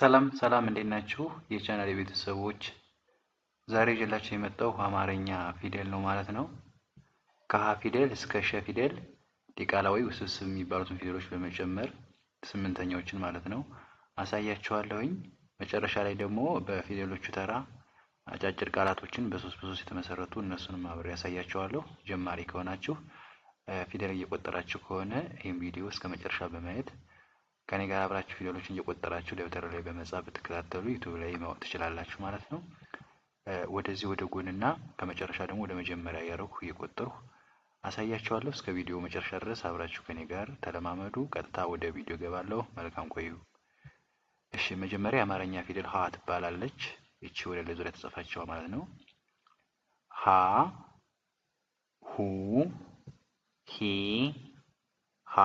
ሰላም እንዴት ናችሁ? የቻናል ቤተሰቦች ዛሬ ይዤላችሁ የመጣው አማርኛ ፊደል ነው ማለት ነው። ከሀ ፊደል እስከ ሸ ፊደል ዲቃላዊ ውስብስብ የሚባሉትን ፊደሎች በመጨመር ስምንተኛዎችን ማለት ነው አሳያችኋለሁኝ። መጨረሻ ላይ ደግሞ በፊደሎቹ ተራ አጫጭር ቃላቶችን በሶስት የተመሰረቱ እነሱንም አብሬ ያሳያችኋለሁ። ጀማሪ ከሆናችሁ ፊደል እየቆጠራችሁ ከሆነ ይህን ቪዲዮ እስከ መጨረሻ በማየት ከኔ ጋር አብራችሁ ፊደሎችን እየቆጠራችሁ ደብተር ላይ በመጻፍ ብትከታተሉ ዩቲዩብ ላይ ማወቅ ትችላላችሁ ማለት ነው። ወደዚህ ወደ ጎንና ከመጨረሻ ደግሞ ወደ መጀመሪያ ያደረኩ እየቆጠርኩ አሳያችኋለሁ። እስከ ቪዲዮ መጨረሻ ድረስ አብራችሁ ከኔ ጋር ተለማመዱ። ቀጥታ ወደ ቪዲዮ ገባለሁ። መልካም ቆዩ። እሺ፣ መጀመሪያ የአማርኛ ፊደል ሀ ትባላለች። እቺ ወደ ላይ ዙሪያ ተጻፈችው ማለት ነው። ሀ ሁ ሂ ሃ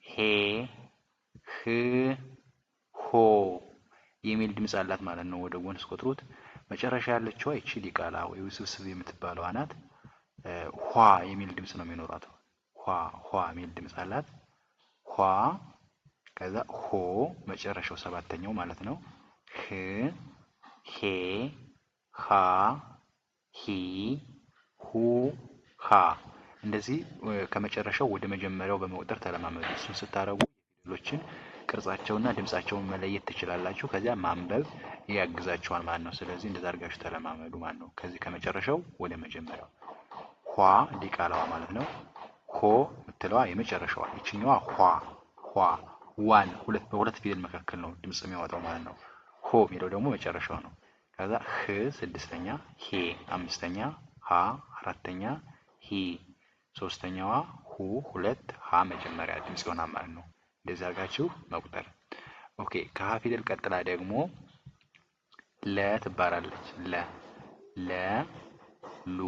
ሄ ህ ሆ የሚል ድምጽ አላት ማለት ነው። ወደ ጎን ስቆጥሩት መጨረሻ ያለችው እቺ ዲቃላ ወይ ውስብስብ የምትባለው አናት ኋ የሚል ድምጽ ነው የሚኖራት። ኋ የሚል ድምጽ አላት። ኋ ከዛ ሆ መጨረሻው ሰባተኛው ማለት ነው። ህ ሄ ሃ ሂ ሁ ሃ እንደዚህ ከመጨረሻው ወደ መጀመሪያው በመቁጠር ተለማመዱ። እሱን ስታረጉ ፊደሎችን ቅርጻቸውና ድምጻቸውን መለየት ትችላላችሁ። ከዚያ ማንበብ ያግዛችኋል ማለት ነው። ስለዚህ እንደዛ አድርጋችሁ ተለማመዱ ማለት ነው። ከዚህ ከመጨረሻው ወደ መጀመሪያው ኋ ዲቃላዋ ማለት ነው። ሆ የምትለዋ የመጨረሻዋ ይችኛዋ ኋ ዋን በሁለት ፊደል መካከል ነው ድምጽ የሚያወጣው ማለት ነው። ሆ የሚለው ደግሞ መጨረሻው ነው። ከዛ ህ ስድስተኛ፣ ሄ አምስተኛ፣ ሃ አራተኛ፣ ሂ ሶስተኛዋ፣ ሁ ሁለት፣ ሃ መጀመሪያ ድምጽ ይሆናል ማለት ነው። እንደዚህ አድርጋችሁ መቁጠር። ኦኬ። ከሀ ፊደል ቀጥላ ደግሞ ለ ትባላለች። ለ ሉ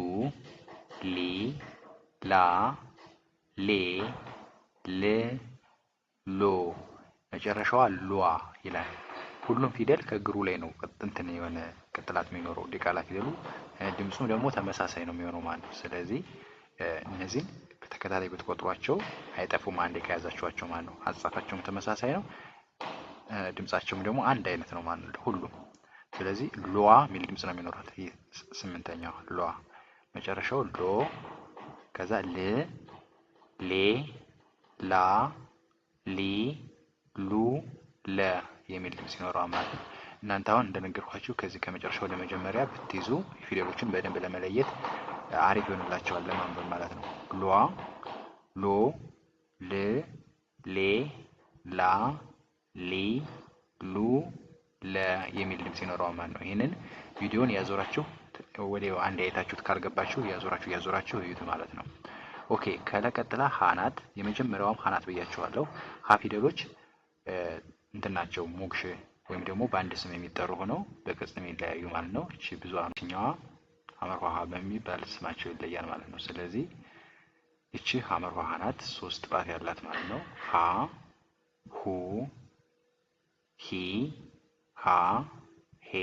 ሊ ላ ሌ ል ሎ መጨረሻዋ ሏ ይላል። ሁሉም ፊደል ከእግሩ ላይ ነው እንትን የሆነ ቅጥላት የሚኖረው። ዲቃላ ፊደሉ ድምፁ ደግሞ ተመሳሳይ ነው የሚሆነው ማለት ነው። ስለዚህ እነዚህን በተከታታይ ብትቆጥሯቸው አይጠፉም፣ አንዴ ከያዛችኋቸው ማለት ነው። አጻፋቸውም ተመሳሳይ ነው፣ ድምጻቸውም ደግሞ አንድ አይነት ነው ማለት ነው ሁሉም። ስለዚህ ሏ የሚል ድምጽ ነው የሚኖራት። ይሄ ስምንተኛው ሏ መጨረሻው ሎ፣ ከዛ ል ሌ ላ ሊ ሉ ለ የሚል ድምጽ ይኖረዋል ማለት ነው። እናንተ አሁን እንደነገርኳችሁ ከዚህ ከመጨረሻው ወደ መጀመሪያ ብትይዙ ፊደሎችን በደንብ ለመለየት አሪፍ ይሆንላቸዋል ለማንበብ ማለት ነው። ሏ ሎ ል ሌ ላ ሊ ሉ ለ የሚል ድምጽ ይኖረዋል ማለት ነው። ይህንን ቪዲዮን ያዞራችሁ ወዲያው አንድ አይታችሁት ካልገባችሁ ያዞራችሁ እዩት ማለት ነው። ኦኬ። ከለቀጥላ ሀናት የመጀመሪያውም ሀናት ብያችኋለሁ። ሀ ፊደሎች እንትን ናቸው፣ ሞክሽ ወይም ደግሞ በአንድ ስም የሚጠሩ ሆነው በቅጽ የሚለያዩ ማለት ነው። እቺ ብዙኛዋ ሐመርኋ በሚባል ስማቸው ይለያል ማለት ነው። ስለዚህ እቺ ሐመርኋ ናት፣ ሶስት ጣት ያላት ማለት ነው። ሀ ሁ ሂ ሃ ሄ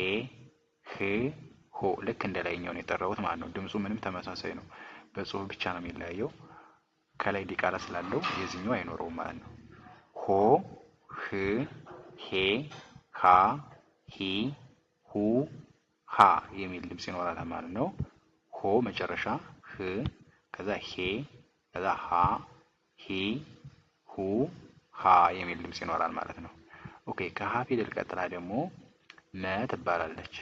ህ ሆ ልክ እንደ ላይኛው ነው የጠራሁት ማለት ነው። ድምፁ ምንም ተመሳሳይ ነው፣ በጽሁፍ ብቻ ነው የሚለያየው። ከላይ ዲቃላ ስላለው የዚህኛው አይኖረውም ማለት ነው። ሆ ህ ሄ ሃ ሂ ሁ ሃ የሚል ድምጽ ይኖራል ማለት ነው። ሆ መጨረሻ፣ ህ ከዛ ሄ ከዛ ሃ ሂ ሁ ሃ የሚል ድምጽ ይኖራል ማለት ነው። ኦኬ። ከሀ ፊደል ቀጥላ ደግሞ መ ትባላለች።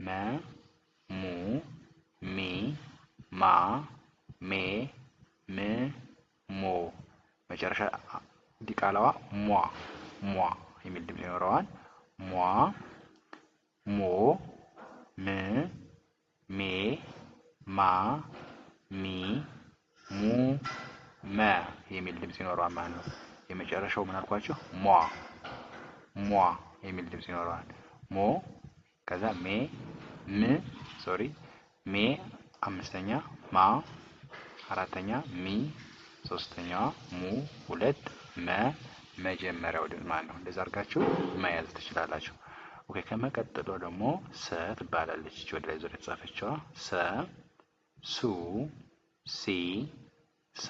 መ ሙ ሚ ማ ሜ ም ሞ መጨረሻ ዲቃላዋ ሟ የሚል ድምጽ ይኖረዋል። ሟ ሞ ም ሜ ማ ሚ ሙ መ የሚል ድምጽ ይኖረዋል ማለት ነው። የመጨረሻው ምን አልኳችሁ? ሟ የሚል ድምጽ ይኖረዋል። ሞ ከዛ ሜ አምስተኛ፣ ማ አራተኛ፣ ሚ ሶስተኛዋ፣ ሙ ሁለት፣ መ መጀመሪያው ድምጽ ማለት ነው። እንደዛ አድርጋችሁ መያዝ ትችላላችሁ። ኦኬ። ከመቀጠሉ ደግሞ ሰ ትባላለች። እቺ ወደ ላይ ዙሪያ የተጻፈችዋ ሰ ሱ ሲ ሳ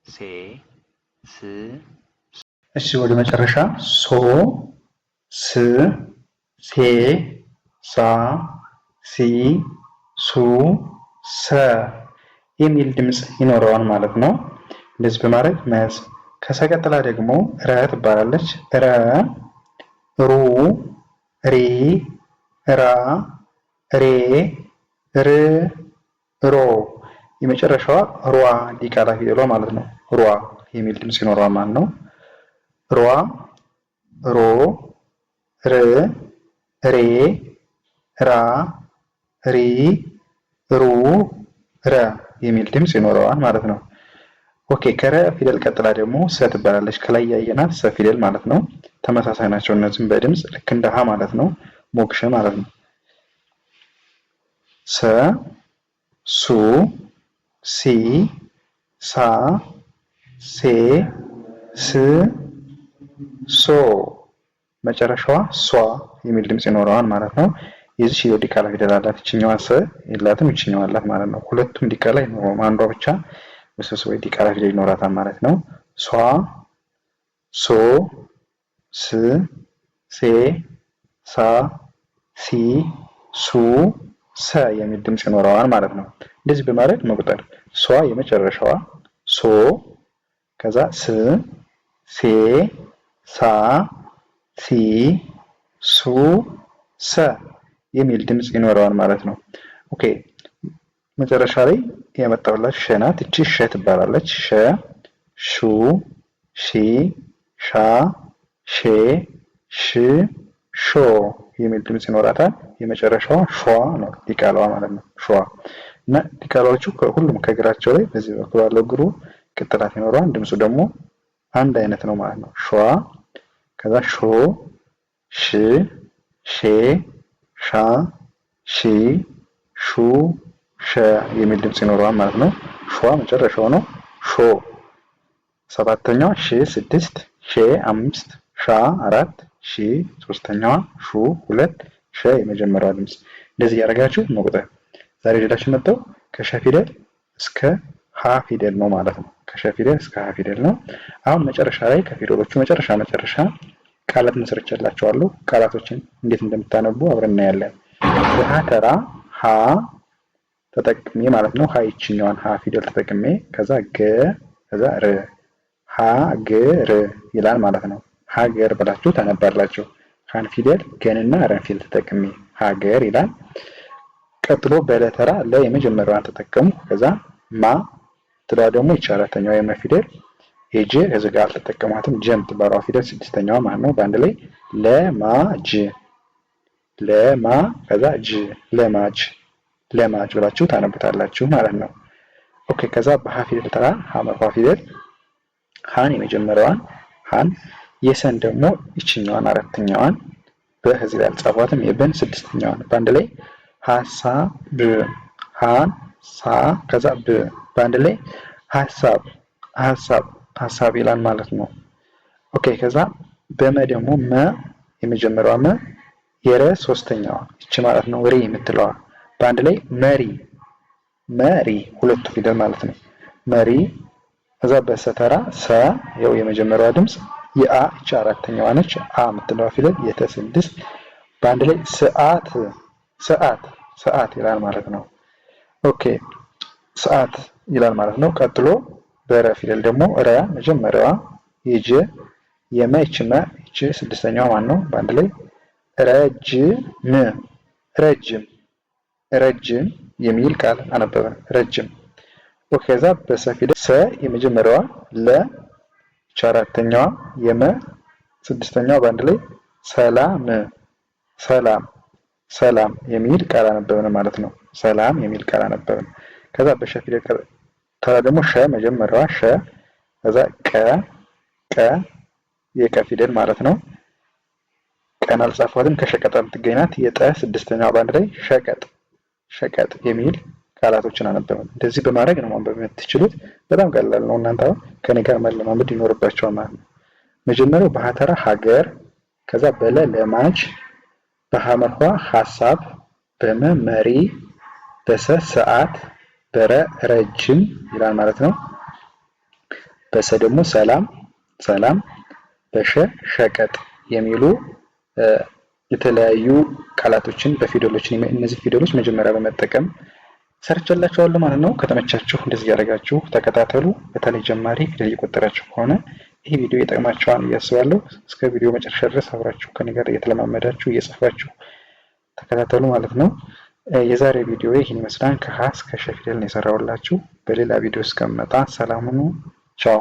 ሴ ስ እሺ ወደ መጨረሻ ሶ ስ ሴ ሳ ሲ ሱ ሰ የሚል ድምፅ ይኖረዋል ማለት ነው። እንደዚህ በማድረግ መያዝ። ከሰ ቀጥላ ደግሞ ረ ትባላለች። ረ ሩ ሪ ራ ሬ ር ሮ የመጨረሻዋ ሯ ዲቃላ ፊደሏ ማለት ነው። ሯ የሚል ድምፅ ይኖረዋል ማለት ነው። ሯ ሮ ር ሬ ራ ሪ ሩ ረ የሚል ድምፅ ይኖረዋል ማለት ነው። ኦኬ ከረ ፊደል ቀጥላ ደግሞ ሰ ትባላለች። ከላይ ያየናት ሰ ፊደል ማለት ነው። ተመሳሳይ ናቸው እነዚህም በድምፅ ልክ እንደ ሀ ማለት ነው። ሞክሸ ማለት ነው። ሰ ሱ ሲ ሳ ሴ ስ ሶ መጨረሻዋ ሷ የሚል ድምፅ ይኖረዋል ማለት ነው። የዚች ዲቃላ ፊደል አላት። ይችኛዋ ሰ የላትም፣ ይችኛዋ አላት ማለት ነው። ሁለቱም ዲቃላ ይኖረዋል። አንዷ ብቻ ውስብስብ ዲቃላ ፊደል ይኖራታል ማለት ነው። ሷ ሶ ስ ሴ ሳ ሲ ሱ ሰ የሚል ድምፅ ይኖረዋል ማለት ነው። እንደዚህ በማድረግ መቁጠር። ሷ የመጨረሻዋ ሶ ከዛ ስ ሴ ሳ ሲ ሱ ሰ የሚል ድምፅ ይኖረዋል ማለት ነው። ኦኬ መጨረሻ ላይ የመጣሁላችሁ ሸ ናት። እቺ ሸ ትባላለች። ሸ ሹ ሺ ሻ ሼ ሽ ሾ የሚል ድምፅ ይኖራታል። የመጨረሻዋ ሿ ነው ዲቃላዋ ማለት ነው። ሿ እና ዲቃላዎቹ ሁሉም ከእግራቸው ላይ በዚህ በኩል ያለው እግሩ ቅጥላት ይኖረዋል። ድምፁ ደግሞ አንድ አይነት ነው ማለት ነው። ሿ ከዛ ሾ ሽ ሼ ሻ ሺ ሹ ሸ የሚል ድምፅ ይኖረዋል ማለት ነው። ሿ መጨረሻው ነው። ሾ ሰባተኛዋ ሺ ስድስት ሼ አምስት ሻ አራት ሺ ሶስተኛዋ ሹ ሁለት ሸ የመጀመሪያዋ ድምፅ። እንደዚህ እያደረጋችሁ መቁጠር። ዛሬ ሌላችን መጣው ከሸ ፊደል እስከ ሀ ፊደል ነው ማለት ነው። ከሸ ፊደል እስከ ሀ ፊደል ነው። አሁን መጨረሻ ላይ ከፊደሎቹ መጨረሻ ቃላት መስርቼላችኋለሁ። ቃላቶችን እንዴት እንደምታነቡ አብረን እናያለን። በሀ ተራ ሀ ተጠቅሜ ማለት ነው። ሀ ይችኛዋን ሀ ፊደል ተጠቅሜ ከዛ ገ ከዛ ር ሀገር ይላል ማለት ነው። ሀገር ብላችሁ ታነባላችሁ። ሀን ፊደል ገንና ረን ፊደል ተጠቅሜ ሀገር ይላል። ቀጥሎ በለተራ ለ የመጀመሪያዋን ተጠቀሙ። ከዛ ማ ትለዋ ደግሞ ይቺ አራተኛዋ የመ ፊደል የጀ እዚህ ጋር አልተጠቀሟትም። ጀ የምትባለዋ ፊደል ስድስተኛዋ ማለት ነው። በአንድ ላይ ለማጅ ለማ ከዛ ጅ ለማጅ ብላችሁ ታነቡታላችሁ ማለት ነው። ኦኬ ከዛ በሀ ፊደል ተራ ሀመርኳ ፊደል ሀን የመጀመሪያዋን ሀን የሰን ደግሞ ይችኛዋን አራተኛዋን በዚህ ላይ አልጻፏትም። የበን ስድስተኛዋን በአንድ ላይ ሀሳብ ሀን ሳ ከዛ ብ በአንድ ላይ ሀሳብ ይላል ማለት ነው። ኦኬ ከዛ በመ ደግሞ መ የመጀመሪያዋ መ የረ ሶስተኛዋ ይቺ ማለት ነው። ሪ የምትለዋ በአንድ ላይ መሪ ሁለቱ ፊደል ማለት ነው። መሪ ከዛ በሰተራ ሰ ያው የመጀመሪያዋ ድምፅ የአ ይቺ አራተኛዋ ነች። አ የምትለዋ ፊደል የተ ስድስት በአንድ ላይ ሰዓት ይላል ማለት ነው። ኦኬ ሰዓት ይላል ማለት ነው። ቀጥሎ በረ ፊደል ደግሞ ረ መጀመሪያዋ የጀ የመ ይቺ መ ይቺ ስድስተኛዋ ማን ነው። በአንድ ላይ ረጅም የሚል ቃል አነበብን። ረጅም። ኦኬ ከዛ በሰ ፊደል ሰ የመጀመሪያዋ ለ ይቺ አራተኛዋ የመ ስድስተኛዋ በአንድ ላይ ሰላም የሚል ቃል አነበብን ማለት ነው። ሰላም የሚል ቃል አነበብን። ከዛ በሸ ፊደል ተራ ደግሞ ሸ መጀመሪያዋ ሸ ከዛ ቀ የቀ ፊደል ማለት ነው። ቀን አልጻፏትም። ከሸቀጣ የምትገኝ ናት። የጠ ስድስተኛዋ በአንድ ላይ ሸቀጥ የሚል ቃላቶችን አነበብን። እንደዚህ በማድረግ ነው ማንበብ የምትችሉት። በጣም ቀላል ነው። እናንተ ከኔ ጋር መለማመድ ይኖርባቸዋል ማለት ነው። መጀመሪያው በሀተራ ሀገር ከዛ በለ ለማጅ በሐመርኋ ሀሳብ በመ መሪ በሰ ሰዓት በረ ረጅም ይላል ማለት ነው። በሰ ደግሞ ሰላም በሸ ሸቀጥ የሚሉ የተለያዩ ቃላቶችን በፊደሎችን እነዚህ ፊደሎች መጀመሪያ በመጠቀም ሰርቼላችኋለሁ ማለት ነው። ከተመቻችሁ እንደዚህ ያደርጋችሁ ተከታተሉ። በተለይ ጀማሪ ፊደል እየቆጠራችሁ ከሆነ ይህ ቪዲዮ ይጠቅማችኋል ብዬ አስባለሁ። እስከ ቪዲዮ መጨረሻ ድረስ አብራችሁ ከኔ ጋር እየተለማመዳችሁ እየጻፋችሁ ተከታተሉ ማለት ነው። የዛሬ ቪዲዮ ይህን ይመስላል። ከሀ እስከ ሸ ፊደል ነው የሰራሁላችሁ። በሌላ ቪዲዮ እስከምመጣ ሰላም ሁኑ። ቻው